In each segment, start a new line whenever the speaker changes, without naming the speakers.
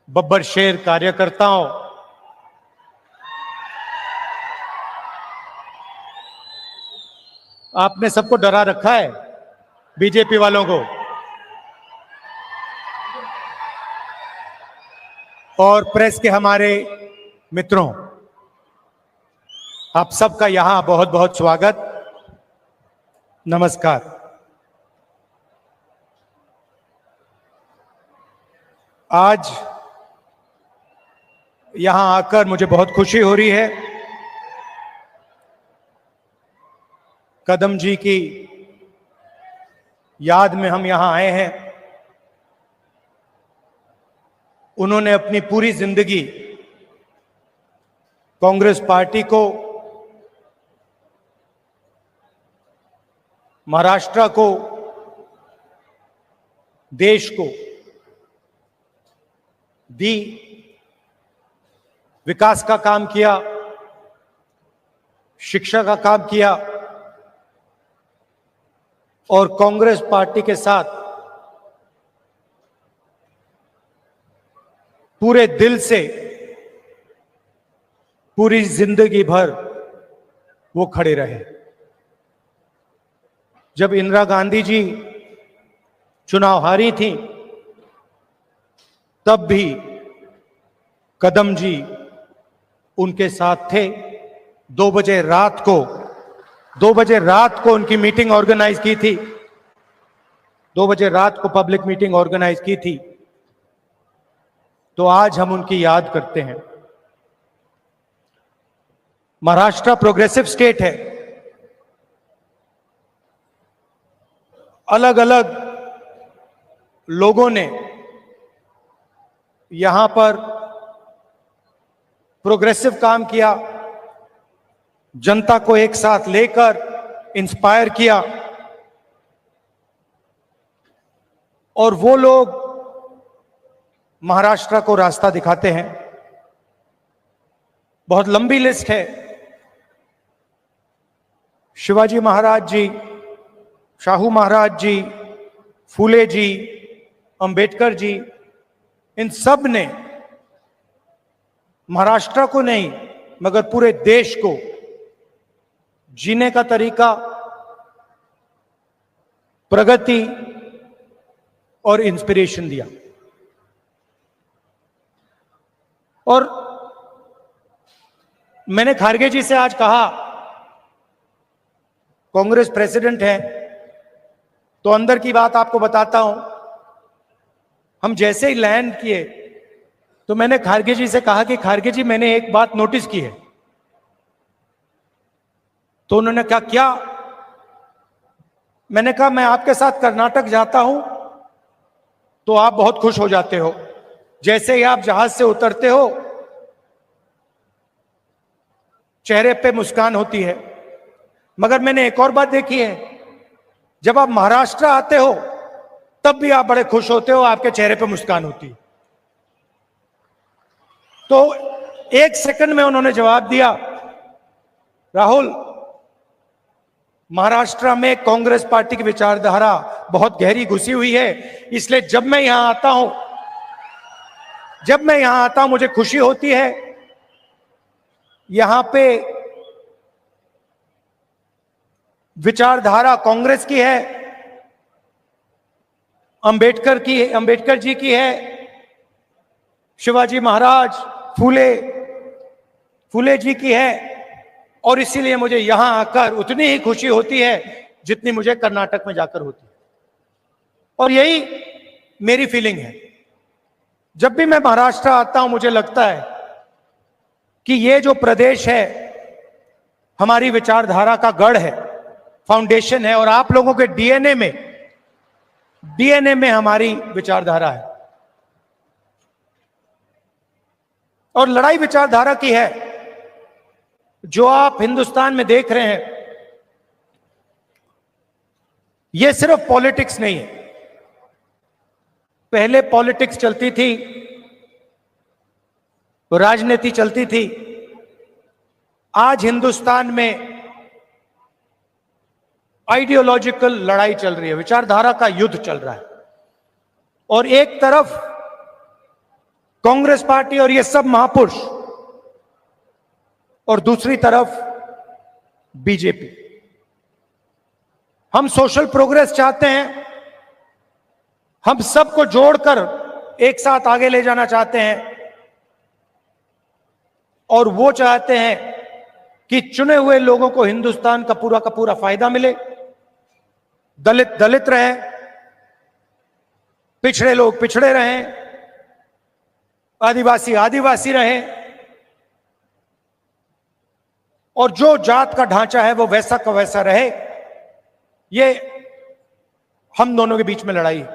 बब्बर शेर कार्यकर्ताओं, आपने सबको डरा रखा है, बीजेपी वालों को। और प्रेस के हमारे मित्रों, आप सबका यहां बहुत बहुत स्वागत, नमस्कार। आज यहां आकर मुझे बहुत खुशी हो रही है। कदम जी की याद में हम यहां आए हैं। उन्होंने अपनी पूरी जिंदगी कांग्रेस पार्टी को, महाराष्ट्र को, देश को दी, विकास का काम किया, शिक्षा का काम किया और कांग्रेस पार्टी के साथ पूरे दिल से पूरी जिंदगी भर वो खड़े रहे। जब इंदिरा गांधी जी चुनाव हारी थी, तब भी कदम जी उनके साथ थे। 2 बजे रात को उनकी मीटिंग ऑर्गेनाइज की थी। 2 बजे रात को पब्लिक मीटिंग ऑर्गेनाइज की थी। तो आज हम उनकी याद करते हैं। महाराष्ट्र प्रोग्रेसिव स्टेट है। अलग अलग लोगों ने यहां पर प्रोग्रेसिव काम किया, जनता को एक साथ लेकर इंस्पायर किया। और वो लोग महाराष्ट्र को रास्ता दिखाते हैं। बहुत लंबी लिस्ट है। शिवाजी महाराज जी, शाहू महाराज जी, फूले जी, अंबेडकर जी, इन सब ने महाराष्ट्र को नहीं मगर पूरे देश को जीने का तरीका, प्रगति और इंस्पिरेशन दिया। और मैंने खारगे जी से आज कहा, कांग्रेस प्रेसिडेंट है तो अंदर की बात आपको बताता हूं। हम जैसे ही लैंड किए तो मैंने खारगे जी से कहा कि खारगे जी, मैंने एक बात नोटिस की है। तो उन्होंने कहा, क्या? मैंने कहा, मैं आपके साथ कर्नाटक जाता हूं तो आप बहुत खुश हो जाते हो। जैसे ही आप जहाज से उतरते हो, चेहरे पे मुस्कान होती है। मगर मैंने एक और बात देखी है, जब आप महाराष्ट्र आते हो तब भी आप बड़े खुश होते हो, आपके चेहरे पे मुस्कान होती है। तो 1 सेकंड में उन्होंने जवाब दिया, राहुल, महाराष्ट्र में कांग्रेस पार्टी की विचारधारा बहुत गहरी घुसी हुई है, इसलिए जब मैं यहां आता हूं मुझे खुशी होती है। यहां पे विचारधारा कांग्रेस की है, अंबेडकर जी की है, शिवाजी महाराज, फूले जी की है। और इसीलिए मुझे यहां आकर उतनी ही खुशी होती है जितनी मुझे कर्नाटक में जाकर होती है। और यही मेरी फीलिंग है। जब भी मैं महाराष्ट्र आता हूं, मुझे लगता है कि ये जो प्रदेश है हमारी विचारधारा का गढ़ है, फाउंडेशन है। और आप लोगों के डीएनए में हमारी विचारधारा है। और लड़ाई विचारधारा की है। जो आप हिंदुस्तान में देख रहे हैं, यह सिर्फ पॉलिटिक्स नहीं है। पहले पॉलिटिक्स चलती थी, राजनीति चलती थी। आज हिंदुस्तान में आइडियोलॉजिकल लड़ाई चल रही है, विचारधारा का युद्ध चल रहा है। और एक तरफ कांग्रेस पार्टी और ये सब महापुरुष, और दूसरी तरफ बीजेपी। हम सोशल प्रोग्रेस चाहते हैं, हम सबको जोड़कर एक साथ आगे ले जाना चाहते हैं, और वो चाहते हैं कि चुने हुए लोगों को हिंदुस्तान का पूरा फायदा मिले, दलित दलित रहे, पिछड़े लोग पिछड़े रहें, आदिवासी आदिवासी रहें, और जो जात का ढांचा है वो वैसा का वैसा रहे। ये हम दोनों के बीच में लड़ाई है,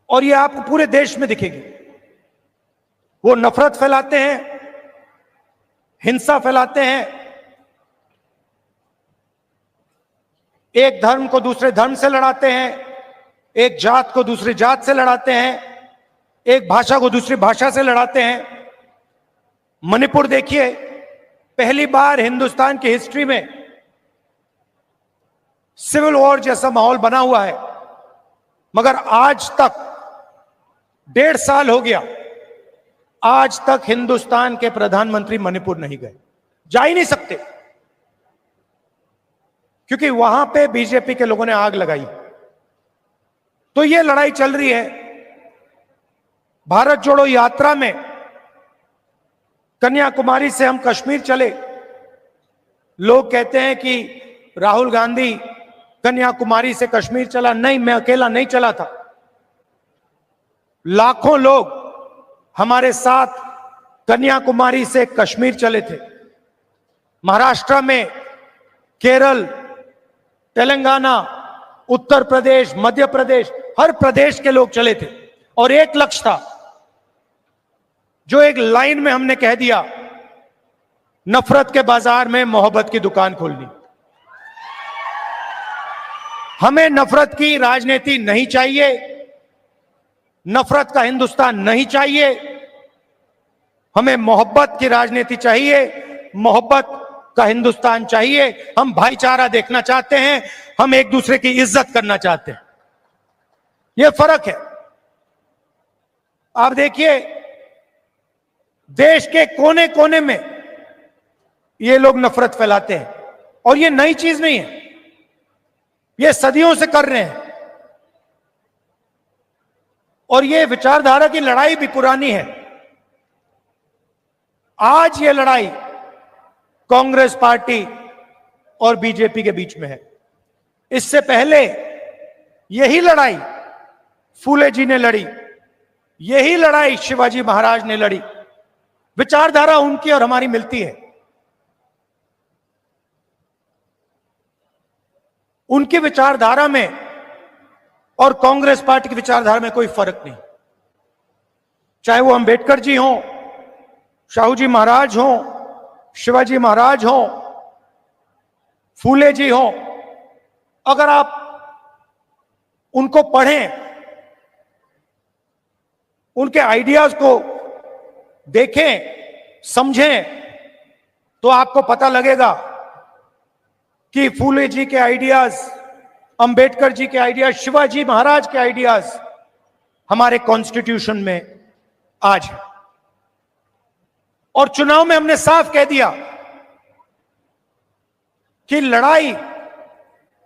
और ये आपको पूरे देश में दिखेगी। वो नफरत फैलाते हैं, हिंसा फैलाते हैं, एक धर्म को दूसरे धर्म से लड़ाते हैं, एक जात को दूसरी जात से लड़ाते हैं, एक भाषा को दूसरी भाषा से लड़ाते हैं। मणिपुर देखिए, पहली बार हिंदुस्तान की हिस्ट्री में सिविल वॉर जैसा माहौल बना हुआ है, मगर आज तक 1.5 साल हो गया, आज तक हिंदुस्तान के प्रधानमंत्री मणिपुर नहीं गए, जा ही नहीं सकते, क्योंकि वहां पे बीजेपी के लोगों ने आग लगाई। तो ये लड़ाई चल रही है। भारत जोड़ो यात्रा में कन्याकुमारी से हम कश्मीर चले। लोग कहते हैं कि राहुल गांधी कन्याकुमारी से कश्मीर चला। नहीं, मैं अकेला नहीं चला था, लाखों लोग हमारे साथ कन्याकुमारी से कश्मीर चले थे। महाराष्ट्र में, केरल, तेलंगाना, उत्तर प्रदेश, मध्य प्रदेश, हर प्रदेश के लोग चले थे, और एक लक्ष्य था जो एक लाइन में हमने कह दिया, नफरत के बाजार में मोहब्बत की दुकान खोलनी। हमें नफरत की राजनीति नहीं चाहिए, नफरत का हिंदुस्तान नहीं चाहिए, हमें मोहब्बत की राजनीति चाहिए, मोहब्बत का हिंदुस्तान चाहिए। हम भाईचारा देखना चाहते हैं, हम एक दूसरे की इज्जत करना चाहते हैं। यह फर्क है। आप देखिए, देश के कोने कोने में ये लोग नफरत फैलाते हैं, और ये नई चीज नहीं है, ये सदियों से कर रहे हैं, और ये विचारधारा की लड़ाई भी पुरानी है। आज ये लड़ाई कांग्रेस पार्टी और बीजेपी के बीच में है। इससे पहले यही लड़ाई फूले जी ने लड़ी, यही लड़ाई शिवाजी महाराज ने लड़ी। विचारधारा उनकी और हमारी मिलती है। उनकी विचारधारा में और कांग्रेस पार्टी की विचारधारा में कोई फर्क नहीं। चाहे वो अंबेडकर जी हों, शाहू जी महाराज हों, शिवाजी महाराज हों, फूले जी हों, अगर आप उनको पढ़ें, उनके आइडियाज को देखें, समझें, तो आपको पता लगेगा कि फूले जी के आइडियाज, अंबेडकर जी के आइडियाज, शिवाजी महाराज के आइडियाज हमारे कॉन्स्टिट्यूशन में आज है। और चुनाव में हमने साफ कह दिया कि लड़ाई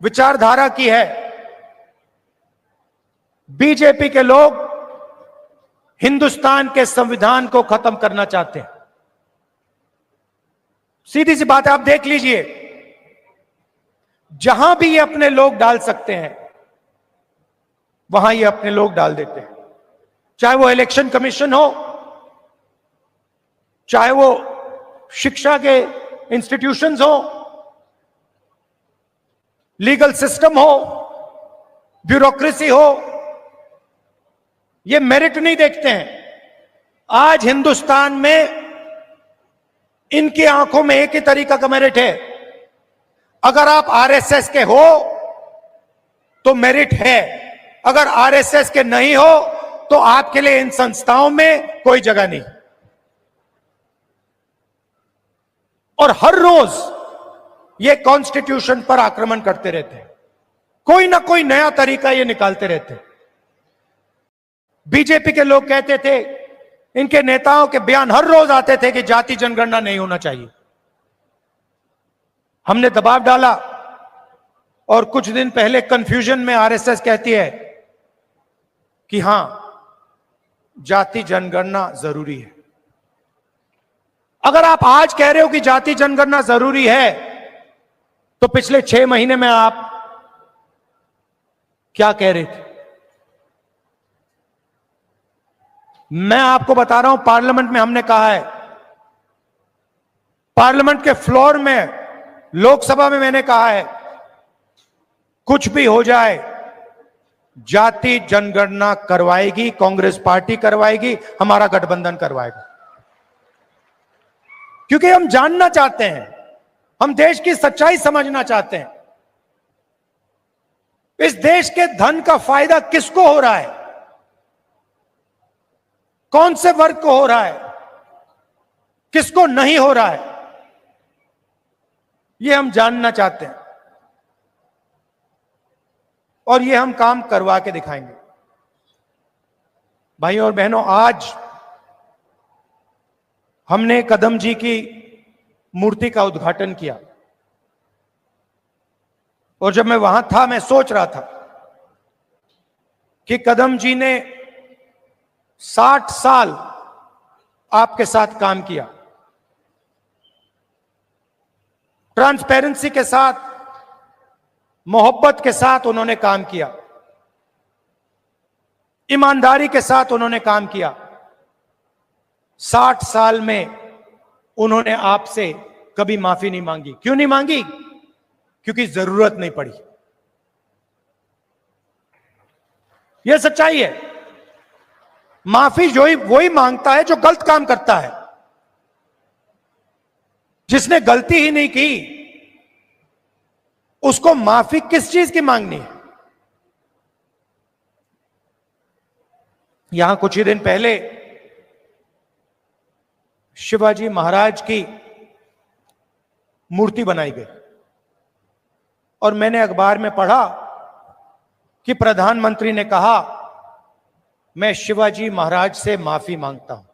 विचारधारा की है। बीजेपी के लोग हिंदुस्तान के संविधान को खत्म करना चाहते हैं। सीधी सी बात है, आप देख लीजिए, जहां भी ये अपने लोग डाल सकते हैं वहां ये अपने लोग डाल देते हैं। चाहे वो इलेक्शन कमीशन हो, चाहे वो शिक्षा के इंस्टीट्यूशंस हो, लीगल सिस्टम हो, ब्यूरोक्रेसी हो, ये मेरिट नहीं देखते हैं। आज हिंदुस्तान में इनकी आंखों में एक ही तरीका का मेरिट है। अगर आप आरएसएस के हो तो मेरिट है, अगर आरएसएस के नहीं हो तो आपके लिए इन संस्थाओं में कोई जगह नहीं। और हर रोज ये कॉन्स्टिट्यूशन पर आक्रमण करते रहते हैं, कोई ना कोई नया तरीका ये निकालते रहते हैं। बीजेपी के लोग कहते थे, इनके नेताओं के बयान हर रोज आते थे कि जाति जनगणना नहीं होना चाहिए। हमने दबाव डाला और कुछ दिन पहले कंफ्यूजन में आरएसएस कहती है कि हां, जाति जनगणना जरूरी है। अगर आप आज कह रहे हो कि जाति जनगणना जरूरी है, तो पिछले 6 महीने में आप क्या कह रहे थे? मैं आपको बता रहा हूं, पार्लियामेंट में हमने कहा है, पार्लियामेंट के फ्लोर में, लोकसभा में मैंने कहा है, कुछ भी हो जाए जाति जनगणना करवाएगी कांग्रेस पार्टी, करवाएगी, हमारा गठबंधन करवाएगा। क्योंकि हम जानना चाहते हैं, हम देश की सच्चाई समझना चाहते हैं। इस देश के धन का फायदा किसको हो रहा है, कौन से वर्ग को हो रहा है, किसको नहीं हो रहा है, यह हम जानना चाहते हैं और यह हम काम करवा के दिखाएंगे। भाइयों और बहनों, आज हमने कदम जी की मूर्ति का उद्घाटन किया और जब मैं वहां था, मैं सोच रहा था कि कदम जी ने 60 साल आपके साथ काम किया, ट्रांसपेरेंसी के साथ, मोहब्बत के साथ उन्होंने काम किया, ईमानदारी के साथ उन्होंने काम किया। 60 साल में उन्होंने आपसे कभी माफी नहीं मांगी। क्यों नहीं मांगी? क्योंकि जरूरत नहीं पड़ी। यह सच्चाई है। माफी वही मांगता है जो गलत काम करता है। जिसने गलती ही नहीं की, उसको माफी किस चीज की मांगनी है? यहां कुछ ही दिन पहले शिवाजी महाराज की मूर्ति बनाई गई और मैंने अखबार में पढ़ा कि प्रधानमंत्री ने कहा, मैं शिवाजी महाराज से माफी मांगता हूं।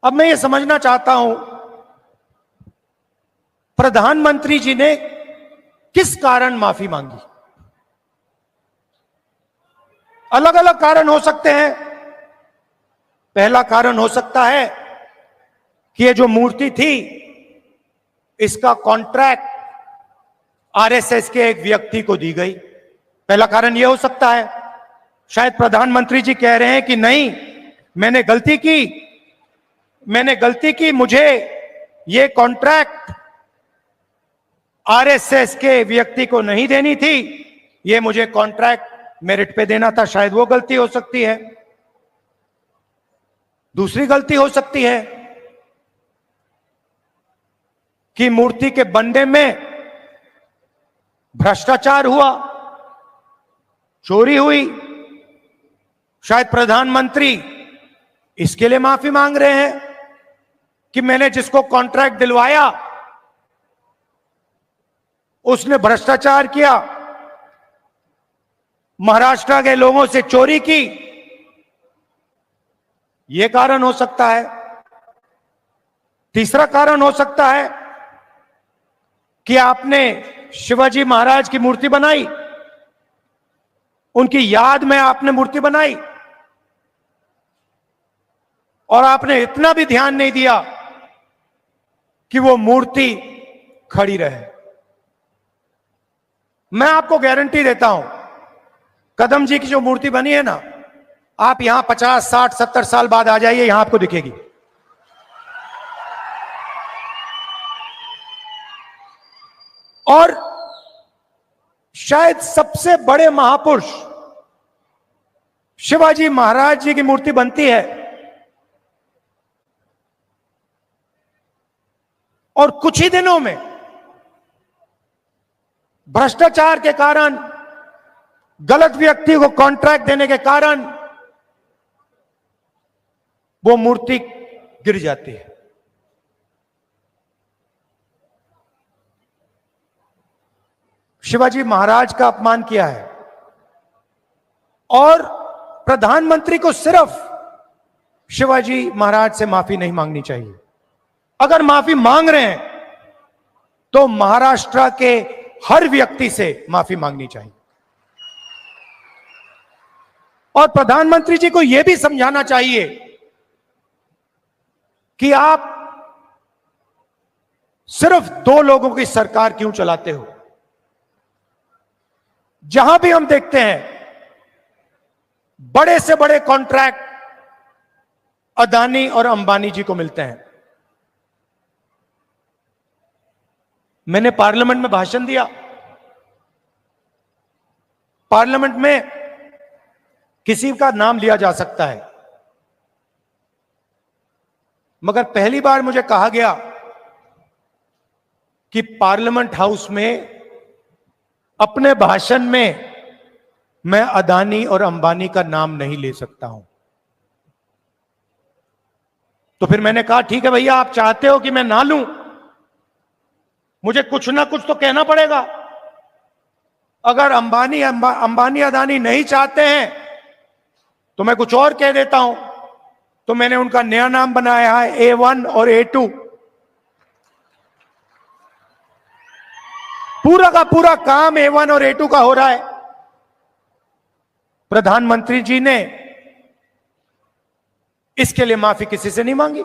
अब मैं ये समझना चाहता हूं, प्रधानमंत्री जी ने किस कारण माफी मांगी? अलग अलग कारण हो सकते हैं। पहला कारण हो सकता है कि ये जो मूर्ति थी, इसका कॉन्ट्रैक्ट आरएसएस के एक व्यक्ति को दी गई। पहला कारण यह हो सकता है। शायद प्रधानमंत्री जी कह रहे हैं कि नहीं, मैंने गलती की, मुझे ये कॉन्ट्रैक्ट आरएसएस के व्यक्ति को नहीं देनी थी, ये मुझे कॉन्ट्रैक्ट मेरिट पे देना था। शायद वो गलती हो सकती है। दूसरी गलती हो सकती है कि मूर्ति के बनने में भ्रष्टाचार हुआ, चोरी हुई। शायद प्रधानमंत्री इसके लिए माफी मांग रहे हैं कि मैंने जिसको कॉन्ट्रैक्ट दिलवाया उसने भ्रष्टाचार किया, महाराष्ट्र के लोगों से चोरी की। यह कारण हो सकता है। तीसरा कारण हो सकता है कि आपने शिवाजी महाराज की मूर्ति बनाई, उनकी याद में आपने मूर्ति बनाई और आपने इतना भी ध्यान नहीं दिया कि वो मूर्ति खड़ी रहे। मैं आपको गारंटी देता हूं, कदम जी की जो मूर्ति बनी है ना, आप यहां 50, 60, 70 साल बाद आ जाइए, यहां आपको दिखेगी। और शायद सबसे बड़े महापुरुष शिवाजी महाराज जी की मूर्ति बनती है और कुछ ही दिनों में भ्रष्टाचार के कारण, गलत व्यक्ति को कॉन्ट्रैक्ट देने के कारण वो मूर्ति गिर जाती है। शिवाजी महाराज का अपमान किया है और प्रधानमंत्री को सिर्फ शिवाजी महाराज से माफी नहीं मांगनी चाहिए। अगर माफी मांग रहे हैं तो महाराष्ट्र के हर व्यक्ति से माफी मांगनी चाहिए। और प्रधानमंत्री जी को यह भी समझाना चाहिए कि आप सिर्फ 2 लोगों की सरकार क्यों चलाते हो। जहां भी हम देखते हैं बड़े से बड़े कॉन्ट्रैक्ट अदानी और अंबानी जी को मिलते हैं। मैंने पार्लियामेंट में भाषण दिया। पार्लियामेंट में किसी का नाम लिया जा सकता है, मगर पहली बार मुझे कहा गया कि पार्लियामेंट हाउस में अपने भाषण में मैं अदानी और अंबानी का नाम नहीं ले सकता हूं। तो फिर मैंने कहा ठीक है भैया, आप चाहते हो कि मैं ना लूं, मुझे कुछ ना कुछ तो कहना पड़ेगा। अगर अंबानी अदानी नहीं चाहते हैं तो मैं कुछ और कह देता हूं। तो मैंने उनका नया नाम बनाया है A1 और A2। पूरा का पूरा काम A1 और A2 का हो रहा है। प्रधानमंत्री जी ने इसके लिए माफी किसी से नहीं मांगी।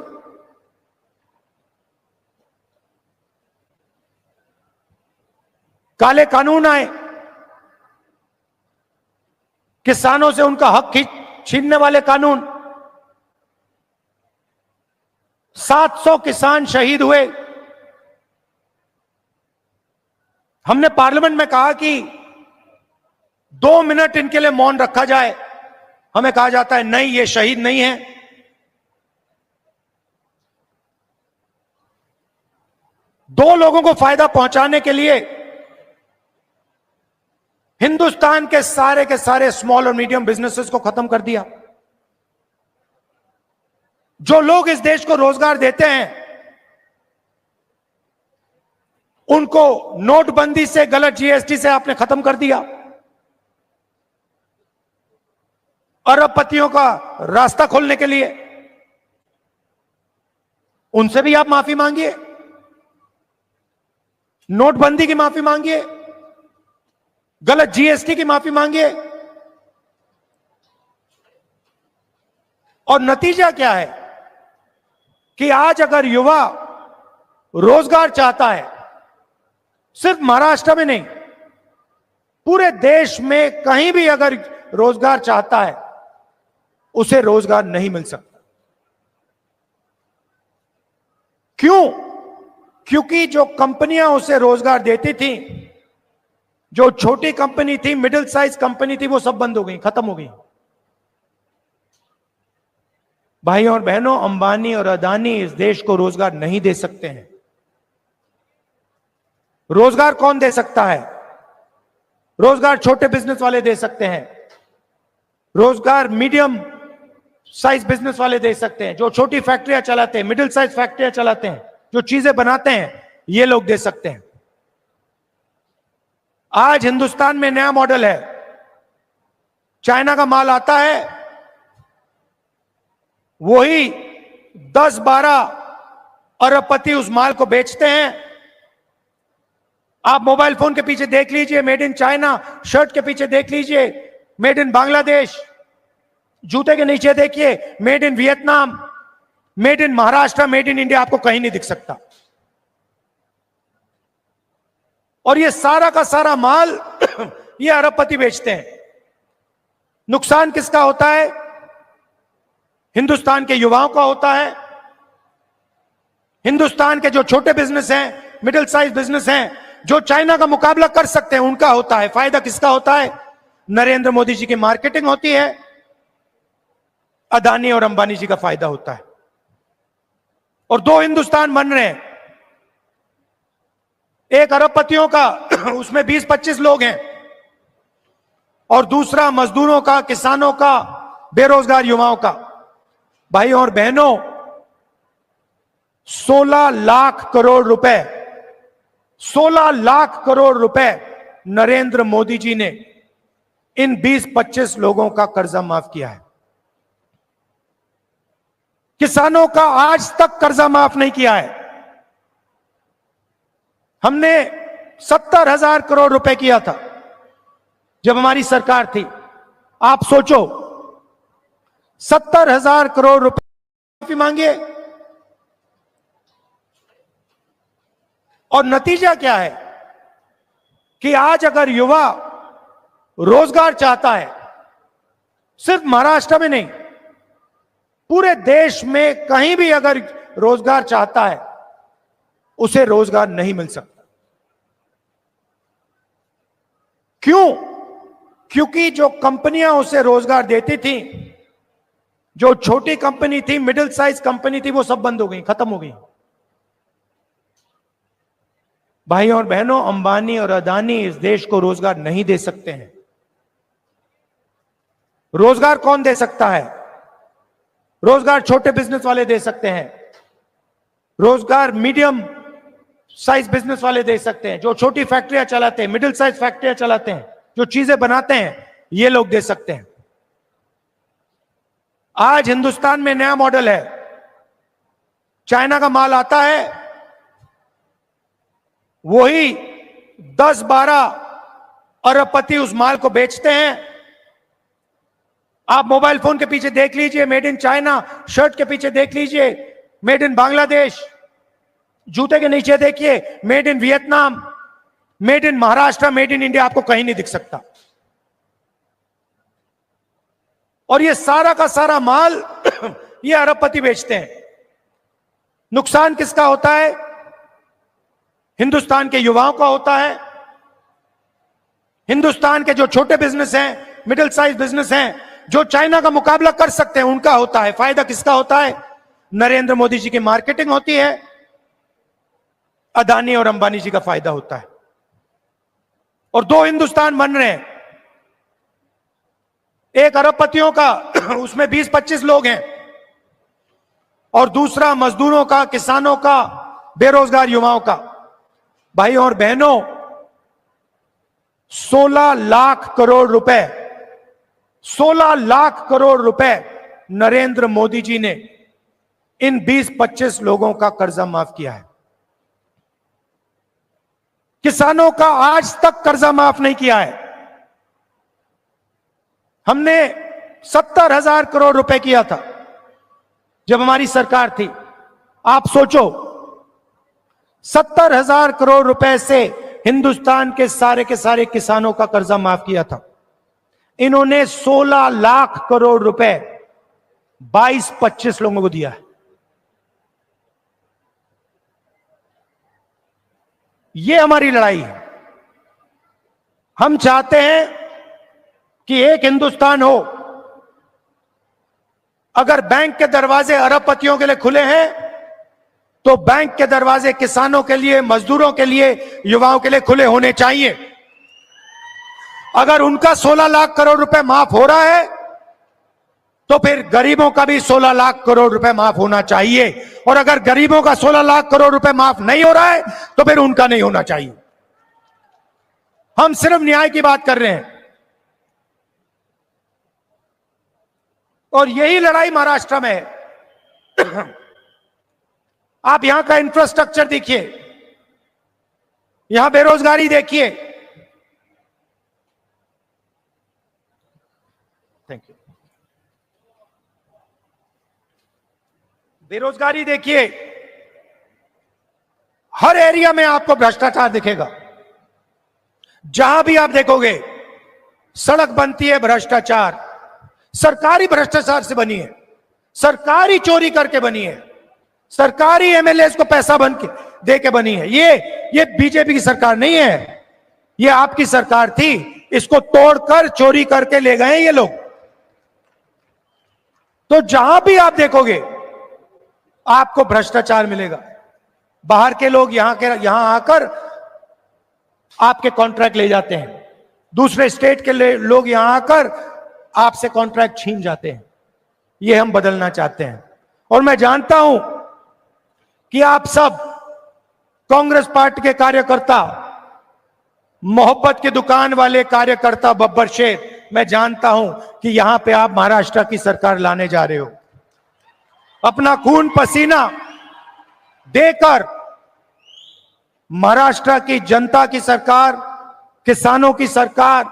काले कानून आए, किसानों से उनका हक छीनने वाले कानून। 700 किसान शहीद हुए। हमने पार्लियामेंट में कहा कि 2 मिनट इनके लिए मौन रखा जाए। हमें कहा जाता है नहीं, ये शहीद नहीं है। दो लोगों को फायदा पहुंचाने के लिए हिंदुस्तान के सारे स्मॉल और मीडियम बिजनेसेस को खत्म कर दिया। जो लोग इस देश को रोजगार देते हैं उनको नोटबंदी से, गलत GST से आपने खत्म कर दिया। अरबपतियों का रास्ता खोलने के लिए उनसे भी आप माफी मांगिए, नोटबंदी की माफी मांगिए, गलत GST की माफी मांगिए। और नतीजा क्या है कि आज अगर युवा रोजगार चाहता है, सिर्फ महाराष्ट्र में नहीं, पूरे देश में कहीं भी अगर रोजगार चाहता है, उसे रोजगार नहीं मिल सकता। क्यों? क्योंकि जो कंपनियां उसे रोजगार देती थी, जो छोटी कंपनी थी, मिडिल साइज कंपनी थी, वो सब बंद हो गई, खत्म हो गई। भाइयों और बहनों, अंबानी और अदानी इस देश को रोजगार नहीं दे सकते हैं। रोजगार कौन दे सकता है? रोजगार छोटे बिजनेस वाले दे सकते हैं, रोजगार मीडियम साइज बिजनेस वाले दे सकते हैं, जो छोटी फैक्ट्रियां चलाते हैं, मिडिल साइज फैक्ट्रियां चलाते हैं, जो चीजें बनाते हैं, ये लोग दे सकते हैं। आज हिंदुस्तान में नया मॉडल है, चाइना का माल आता है, वही 10-12 अरबपति उस माल को बेचते हैं। आप मोबाइल फोन के पीछे देख लीजिए मेड इन चाइना, शर्ट के पीछे देख लीजिए मेड इन बांग्लादेश, जूते के नीचे देखिए made in Vietnam, made in Maharashtra, made in India, आपको कहीं नहीं दिख सकता। और ये सारा का सारा माल ये अरबपति बेचते हैं। नुकसान किसका होता है? हिंदुस्तान के युवाओं का होता है। हिंदुस्तान के जो छोटे बिजनेस हैं, मिडिल साइज बिजनेस हैं, जो चाइना का मुकाबला कर सकते हैं, उनका होता है। फायदा किसका होता है? नरेंद्र मोदी जी की मार्केटिंग होती है, अदानी और अंबानी जी का फायदा होता है। और 2 हिंदुस्तान बन रहे हैं, एक अरबपतियों का उसमें 20-25 लोग हैं, और दूसरा मजदूरों का, किसानों का, बेरोजगार युवाओं का। भाइयों और बहनों, 16 लाख करोड़ रुपए, 16 लाख करोड़ रुपए नरेंद्र मोदी जी ने इन 20-25 लोगों का कर्जा माफ किया है। किसानों का आज तक कर्जा माफ नहीं किया है। हमने 70,000 करोड़ रुपए किया था जब हमारी सरकार थी। आप सोचो, 70,000 करोड़ रुपए माफी मांगे और नतीजा क्या है कि आज अगर युवा रोजगार चाहता है, सिर्फ महाराष्ट्र में नहीं, पूरे देश में कहीं भी अगर रोजगार चाहता है, उसे रोजगार नहीं मिल सकता। क्यों? क्योंकि जो कंपनियां उसे रोजगार देती थी, जो छोटी कंपनी थी, मिडिल साइज कंपनी थी, वो सब बंद हो गई, खत्म हो गई। भाइयों और बहनों, अंबानी और अदानी इस देश को रोजगार नहीं दे सकते हैं। रोजगार कौन दे सकता है? रोजगार छोटे बिजनेस वाले दे सकते हैं, रोजगार मीडियम साइज बिजनेस वाले दे सकते हैं, जो छोटी फैक्ट्रियां चलाते हैं, मिडिल साइज फैक्ट्रियां चलाते हैं, जो चीजें बनाते हैं, ये लोग दे सकते हैं। आज हिंदुस्तान में नया मॉडल है, चाइना का माल आता है, वही 10-12 अरबपति उस माल को बेचते हैं। आप मोबाइल फोन के पीछे देख लीजिए मेड इन चाइना, शर्ट के पीछे देख लीजिए मेड इन बांग्लादेश, जूते के नीचे देखिए made in Vietnam, made in Maharashtra, made in India, आपको कहीं नहीं दिख सकता। और ये सारा का सारा माल ये अरबपति बेचते हैं। नुकसान किसका होता है? हिंदुस्तान के युवाओं का होता है। हिंदुस्तान के जो छोटे बिजनेस हैं, मिडिल साइज बिजनेस हैं, जो चाइना का मुकाबला कर सकते हैं, उनका होता है। फायदा किसका होता है? नरेंद्र मोदी जी की मार्केटिंग होती है, अदानी और अंबानी जी का फायदा होता है। और दो हिंदुस्तान बन रहे हैं, एक अरबपतियों का, उसमें 20-25 लोग हैं, और दूसरा मजदूरों का, किसानों का, बेरोजगार युवाओं का। भाइयों और बहनों, 16 लाख करोड़ रुपए, 16 लाख करोड़ रुपए नरेंद्र मोदी जी ने इन 20-25 लोगों का कर्जा माफ किया है। किसानों का आज तक कर्जा माफ नहीं किया है। हमने 70,000 करोड़ रुपए किया था जब हमारी सरकार थी। आप सोचो, 70,000 करोड़ रुपए से हिंदुस्तान के सारे किसानों का कर्जा माफ किया था। इन्होंने 16 लाख करोड़ रुपए 22-25 लोगों को दिया है। ये हमारी लड़ाई है। हम चाहते हैं कि एक हिंदुस्तान हो। अगर बैंक के दरवाजे अरबपतियों के लिए खुले हैं, तो बैंक के दरवाजे किसानों के लिए, मजदूरों के लिए, युवाओं के लिए खुले होने चाहिए। अगर उनका 16 लाख करोड़ रुपए माफ हो रहा है, तो फिर गरीबों का भी 16 लाख करोड़ रुपए माफ होना चाहिए। और अगर गरीबों का 16 लाख करोड़ रुपए माफ नहीं हो रहा है, तो फिर उनका नहीं होना चाहिए। हम सिर्फ न्याय की बात कर रहे हैं। और यही लड़ाई महाराष्ट्र में है। आप यहां का इंफ्रास्ट्रक्चर देखिए, यहां बेरोजगारी देखिए। Thank you. बेरोजगारी देखिए, हर एरिया में आपको भ्रष्टाचार दिखेगा। जहां भी आप देखोगे सड़क बनती है, भ्रष्टाचार, सरकारी भ्रष्टाचार से बनी है, सरकारी चोरी करके बनी है, सरकारी एमएलए को पैसा बन के दे के बनी है। ये बीजेपी की सरकार नहीं है, ये आपकी सरकार थी। इसको तोड़कर चोरी करके ले गए ये लोग। तो जहां भी आप देखोगे आपको भ्रष्टाचार मिलेगा। बाहर के लोग यहां आकर आपके कॉन्ट्रैक्ट ले जाते हैं, दूसरे स्टेट के लोग यहां आकर आपसे कॉन्ट्रैक्ट छीन जाते हैं। ये हम बदलना चाहते हैं। और मैं जानता हूं कि आप सब कांग्रेस पार्टी के कार्यकर्ता, मोहब्बत की दुकान वाले कार्यकर्ता, बब्बर शेख, मैं जानता हूं कि यहां पे आप महाराष्ट्र की सरकार लाने जा रहे हो। अपना खून पसीना देकर महाराष्ट्र की जनता की सरकार, किसानों की सरकार,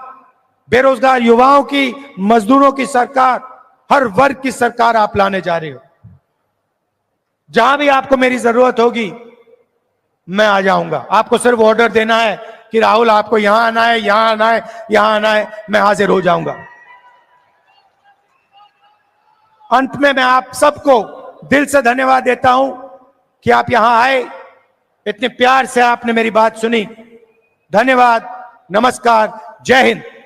बेरोजगार युवाओं की, मजदूरों की सरकार, हर वर्ग की सरकार आप लाने जा रहे हो। जहां भी आपको मेरी जरूरत होगी मैं आ जाऊंगा। आपको सिर्फ ऑर्डर देना है कि राहुल आपको यहां आना है, यहां आना है, यहां आना है, मैं हाजिर हो जाऊंगा। अंत में मैं आप सबको दिल से धन्यवाद देता हूं कि आप यहां आए, इतने प्यार से आपने मेरी बात सुनी। धन्यवाद, नमस्कार, जय हिंद।